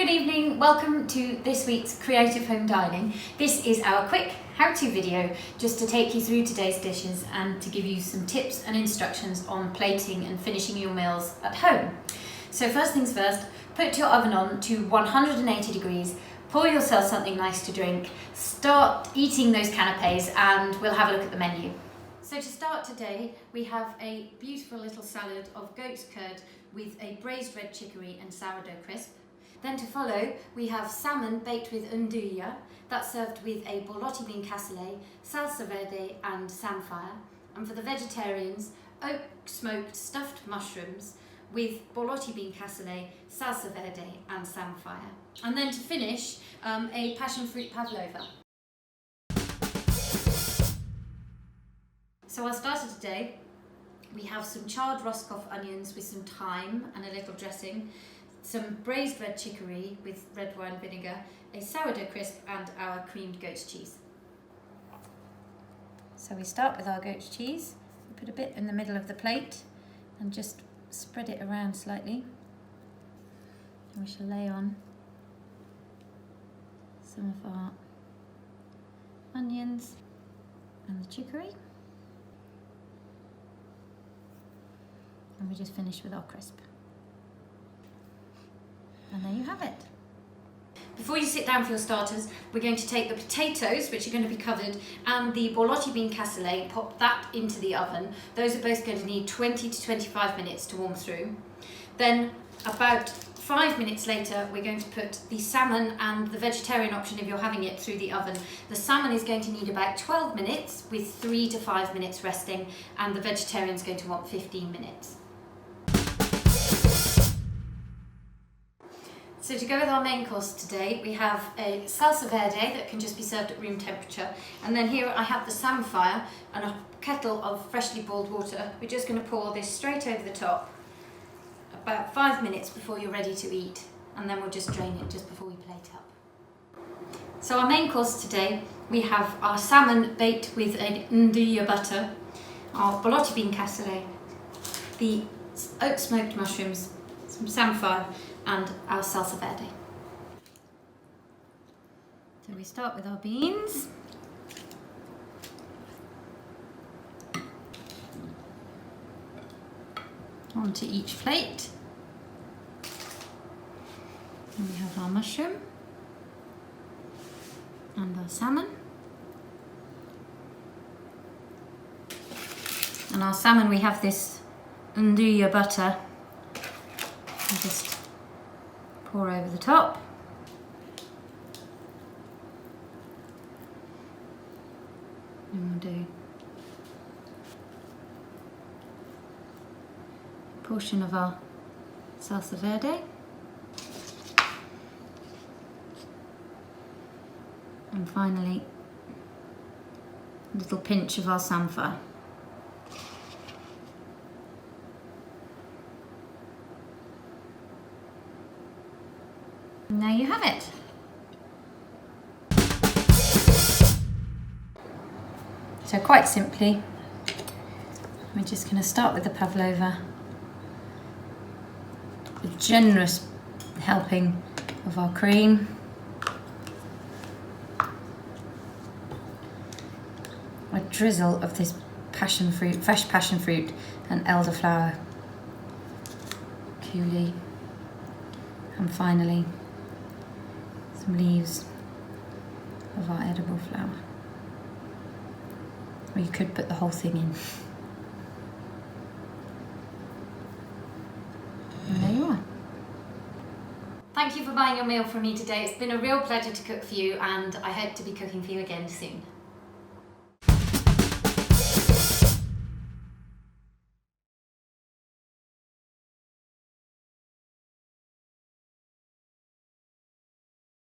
Good evening, welcome to this week's Creative Home Dining. This is our quick how-to video just to take you through today's dishes and to give you some tips and instructions on plating and finishing your meals at home. So first things first, put your oven on to 180 degrees, pour yourself something nice to drink, start eating those canapes and we'll have a look at the menu. So to start today, we have a beautiful little salad of goat's curd with a braised red chicory and sourdough crisp. Then to follow, we have salmon baked with Nduja, that's served with a borlotti bean cassoulet, salsa verde and samphire. And for the vegetarians, oak smoked stuffed mushrooms with borlotti bean cassoulet, salsa verde and samphire. And then to finish, a passion fruit pavlova. So our starter today, we have some charred Roscoff onions with some thyme and a little dressing, some braised red chicory with red wine vinegar, a sourdough crisp and our creamed goat's cheese. So we start with our goat's cheese. We put a bit in the middle of the plate and just spread it around slightly. And we shall lay on some of our onions and the chicory. And we just finish with our crisp. And there you have it. Before you sit down for your starters, we're going to take the potatoes, which are going to be covered, and the borlotti bean cassoulet, pop that into the oven. Those are both going to need 20 to 25 minutes to warm through. Then about 5 minutes later, we're going to put the salmon and the vegetarian option if you're having it through the oven. The salmon is going to need about 12 minutes with 3 to 5 minutes resting, and the vegetarian is going to want 15 minutes. So to go with our main course today, we have a salsa verde that can just be served at room temperature. And then here I have the samphire and a kettle of freshly boiled water. We're just going to pour this straight over the top about 5 minutes before you're ready to eat. And then we'll just drain it just before we plate up. So our main course today, we have our salmon baked with a Nduja butter, our borlotti bean cassoulet, the oak smoked mushrooms, some samphire, and our salsa verde. So we start with our beans. Onto each plate. And we have our mushroom and our salmon. And our salmon, we have this Nduja butter. And just pour over the top. And we'll do a portion of our salsa verde. And finally, a little pinch of our samphire. And there you have it. So quite simply, we're just going to start with the pavlova. A generous helping of our cream. A drizzle of this passion fruit, fresh passion fruit and elderflower coulis. And finally, some leaves of our edible flower. Or you could put the whole thing in. And there you are. Thank you for buying your meal from me today. It's been a real pleasure to cook for you, and I hope to be cooking for you again soon.